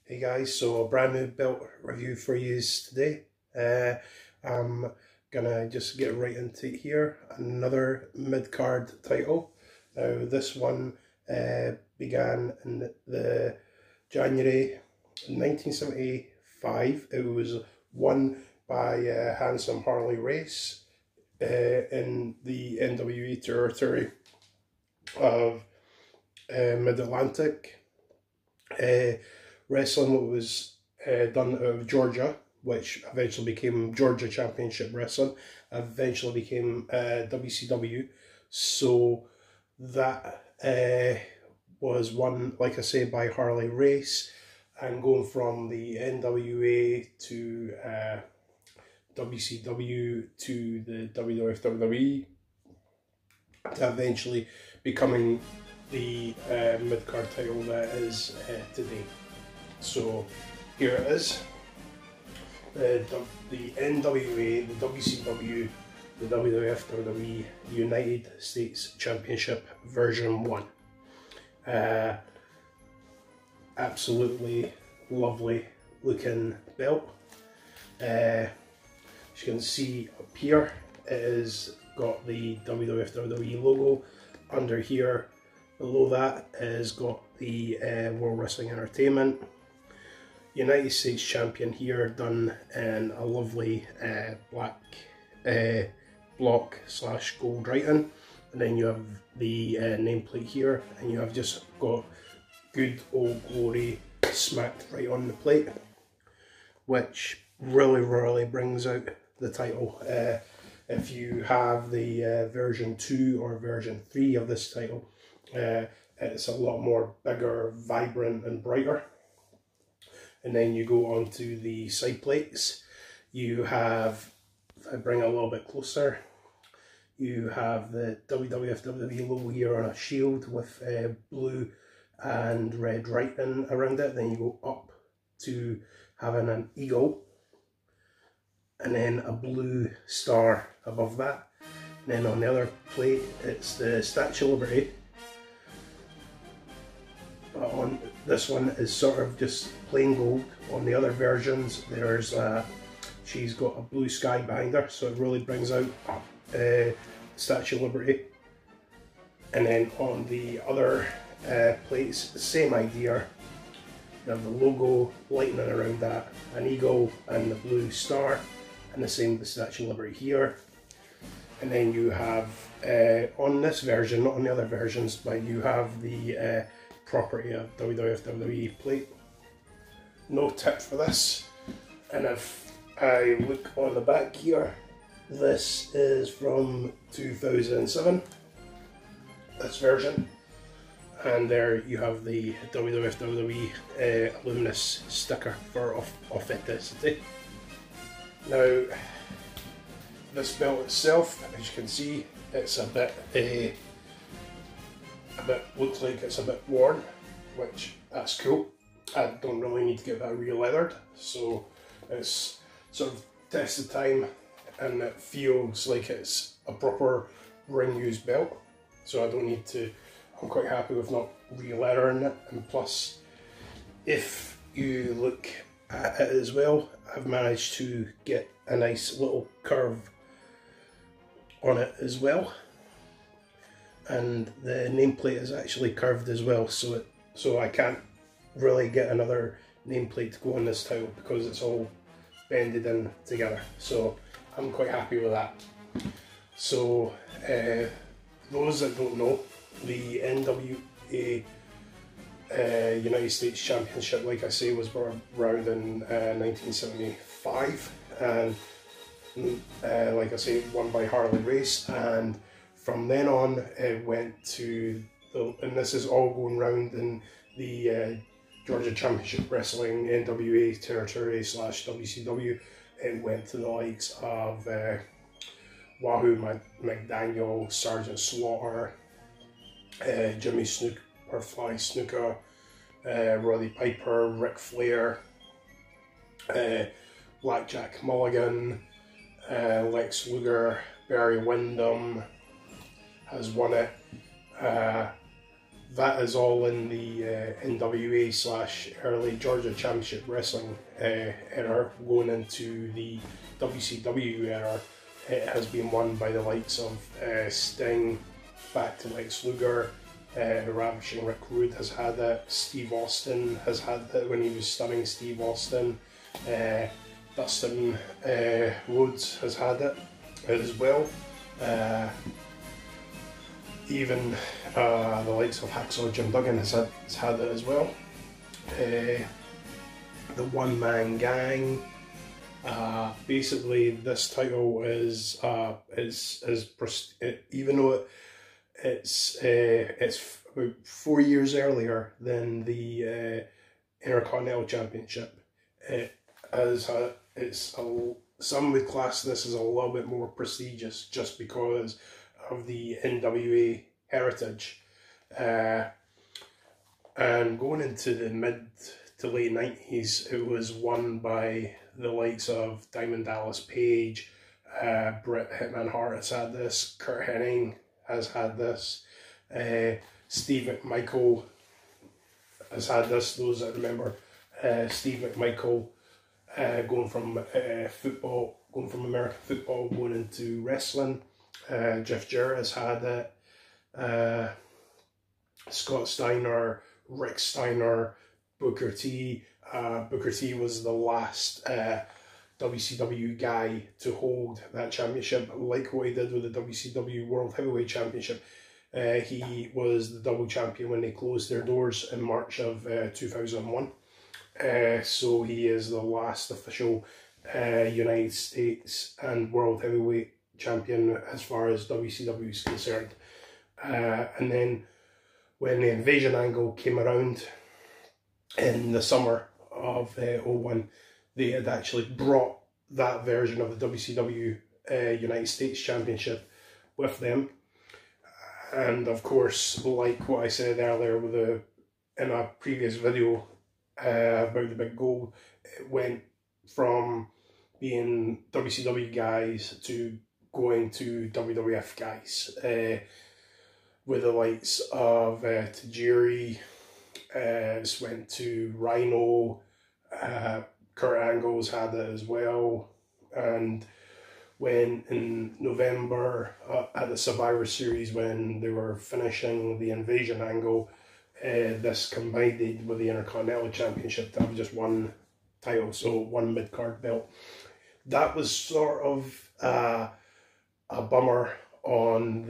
Hey guys, so a brand new belt review for you today. I'm gonna just get right into it here. Another mid-card title. Now this one began in the January 1975. It was won by Handsome Harley Race in the NWA territory of Mid-Atlantic. Wrestling was done out of Georgia, which eventually became Georgia Championship Wrestling, eventually became WCW. So that was won, like I say, by Harley Race, and going from the NWA to WCW to the WWF WWE, to eventually becoming the mid-card title that is today. So here it is, the NWA, the WCW, the WWF WWE United States Championship version 1. Absolutely lovely looking belt. As you can see up here, it has got the WWF WWE logo. Under here, below that, has got the World Wrestling Entertainment. United States Champion here, done in a lovely black block / gold writing, and then you have the nameplate here, and you have just got Good Old Glory smacked right on the plate, which really brings out the title. If you have the version 2 or version 3 of this title, it's a lot more bigger, vibrant and brighter. And then you go on to the side plates. You have, if I bring it a little bit closer, you have the WWF WWE logo here on a shield with blue and red writing around it. Then you go up to having an eagle, and then a blue star above that. And then on the other plate, it's the Statue of Liberty. But on this one is sort of just plain gold. On the other versions, there's she's got a blue sky behind her, so it really brings out Statue of Liberty. And then on the other plates, the same idea. You have the logo, lightning around that, an eagle and the blue star, and the same with the Statue of Liberty here. And then you have, on this version, not on the other versions, but you have the property of WWF WWE plate. No tip for this. And if I look on the back here, this is from 2007, this version. And there you have the WWF WWE Luminous sticker for authenticity. Now, this belt itself, as you can see, it's a bit looks like it's a bit worn, which that's cool. I don't really need to get that re-leathered, so it's sort of tested time, and it feels like it's a proper ring used belt, so I don't need to. I'm quite happy with not re-leathering it. And plus, if you look at it as well, I've managed to get a nice little curve on it as well, and the nameplate is actually curved as well, so I can't really get another nameplate to go on this title because it's all bended in together. So I'm quite happy with that. So those that don't know, the NWA United States Championship, like I say, was brought around in 1975, and like I say, won by Harley Race, and from then on it went to and this is all going round in the Georgia Championship Wrestling NWA territory / WCW. It went to the likes of Wahoo McDaniel, Sergeant Slaughter, Jimmy Superfly Snuka, Roddy Piper, Ric Flair, Blackjack Mulligan, Lex Luger, Barry Windham has won it. that is all in the NWA / early Georgia Championship Wrestling era. Going into the WCW era, it has been won by the likes of Sting, back to Lex Luger, Ravishing Rick Rude has had it, Steve Austin has had it when he was stunning Steve Austin, Dustin Rhodes has had it as well. Even the likes of Hacksaw Jim Duggan has had it as well. The One Man Gang. Basically, this title is even though it's about 4 years earlier than the Intercontinental Championship. Some would class this as a little bit more prestigious just because of the NWA heritage. And going into the mid to late 90s, it was won by the likes of Diamond Dallas Page, Bret Hitman Hart has had this, Kurt Hennig has had this, Steve McMichael has had this. Those that remember Steve McMichael going from American football going into wrestling. Jeff Jarrett has had it. Scott Steiner, Rick Steiner, Booker T. Booker T was the last WCW guy to hold that championship, like what he did with the WCW World Heavyweight Championship. He was the double champion when they closed their doors in March of 2001. So he is the last official United States and World Heavyweight Champion as far as WCW is concerned. And then when the Invasion angle came around in the summer of 01, they had actually brought that version of the WCW United States Championship with them. And of course, like what I said earlier in a previous video about the big goal, it went from being WCW guys to going to WWF guys, with the likes of Tajiri, this went to Rhino, Kurt Angle's had it as well, and when in November at the Survivor Series when they were finishing the Invasion angle, this combined with the Intercontinental Championship to have just one title, so one mid-card belt. That was sort of a bummer on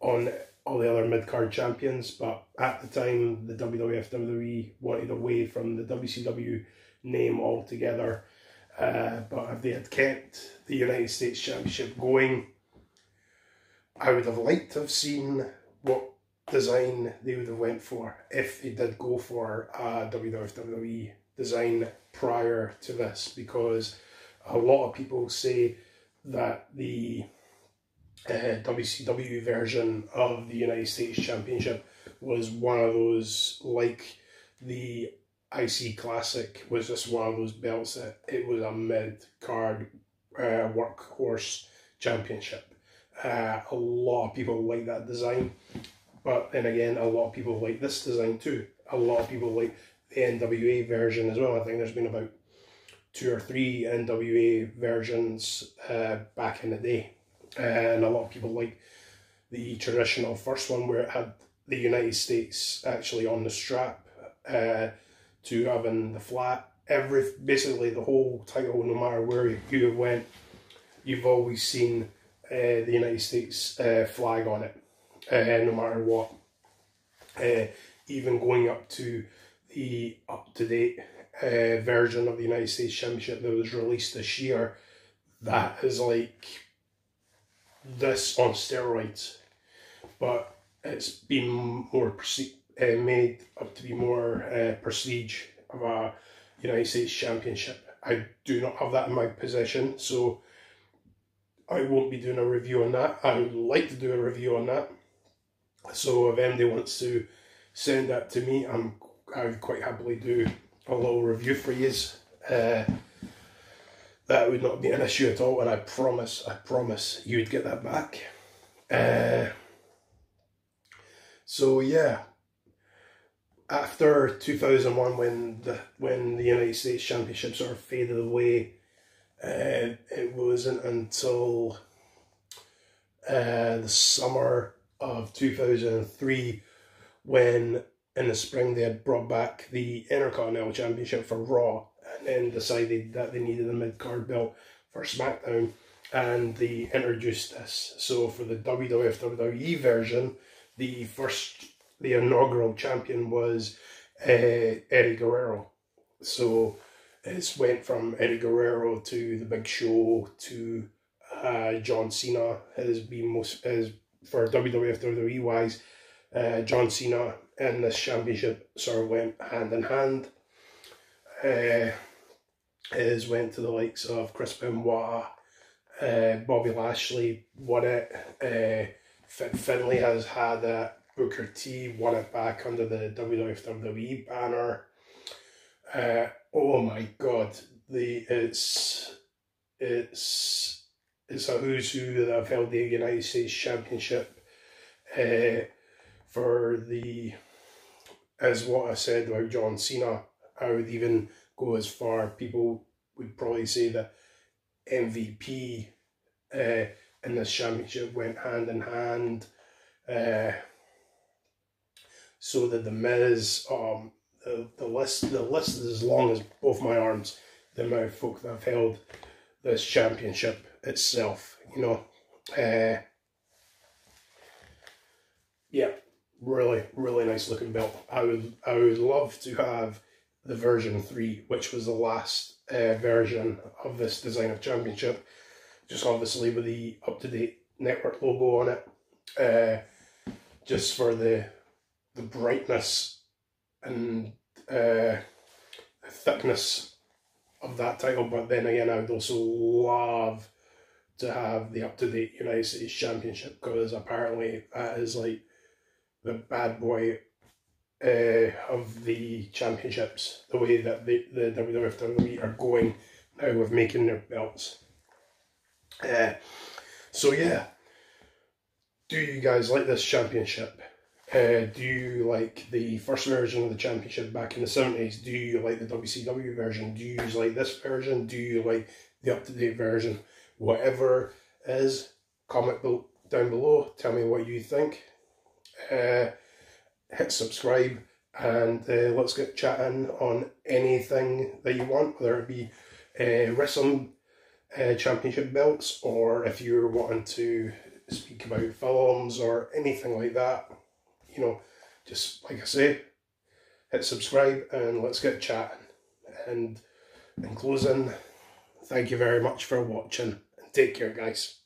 all the other mid-card champions, but at the time the WWF WWE wanted away from the WCW name altogether. But if they had kept the United States Championship going, I would have liked to have seen what design they would have went for if they did go for a WWF WWE design prior to this, because a lot of people say that the WCW version of the United States Championship was one of those, like the IC Classic was just one of those belts that it was a mid-card workhorse championship. A lot of people like that design, but then again, a lot of people like this design too. A lot of people like the NWA version as well. I think there's been about 2 or 3 NWA versions back in the day. And a lot of people like the traditional first one where it had the United States actually on the strap, to having the flat. Basically the whole title, no matter where you went, you've always seen the United States flag on it, no matter what. Even going up to the up-to-date version of the United States Championship that was released this year, that is like this on steroids, but it's been more made up to be more prestige of a United States Championship. I do not have that in my possession, so I won't be doing a review on that. I would like to do a review on that, so if anybody wants to send that to me, I would quite happily do a little review for you. That would not be an issue at all, and I promise you would get that back. So yeah, after 2001, when the United States Championship sort of faded away, it wasn't until the summer of 2003 when in the spring they had brought back the Intercontinental Championship for Raw, and then decided that they needed a mid-card belt for SmackDown, and they introduced this. So for the WWF WWE version, the inaugural champion was Eddie Guerrero. So it's went from Eddie Guerrero to the Big Show to John Cena has been for WWF WWE wise. John Cena and this championship sort of went hand in hand. Is went to the likes of Chris Benoit, Bobby Lashley won it. Finlay has had it. Booker T won it back under the WWF WWE banner. Oh my God, it's a who's who that have held the United States Championship. For the, as what I said about John Cena, I would even go as far, people would probably say that MVP in this championship went hand in hand. So did The Miz. The list is as long as both my arms, the amount of folk that have held this championship itself, you know. Yeah, really nice looking belt. I would love to have the version 3, which was the last version of this design of championship, just obviously with the up-to-date network logo on it, just for the brightness and thickness of that title. But then again, I would also love to have the up-to-date United States Championship, because apparently that is like the bad boy of the championships, the way that the WWF WWE are going now with making their belts. So yeah, do you guys like this championship? Do you like the first version of the championship back in the 70s? Do you like the WCW version? Do you like this version? Do you like the up-to-date version? Whatever is, comment down below, tell me what you think. Hit subscribe, and let's get chatting on anything that you want, whether it be wrestling championship belts, or if you're wanting to speak about films or anything like that, you know, just like I say, hit subscribe and let's get chatting. And in closing, thank you very much for watching, and take care, guys.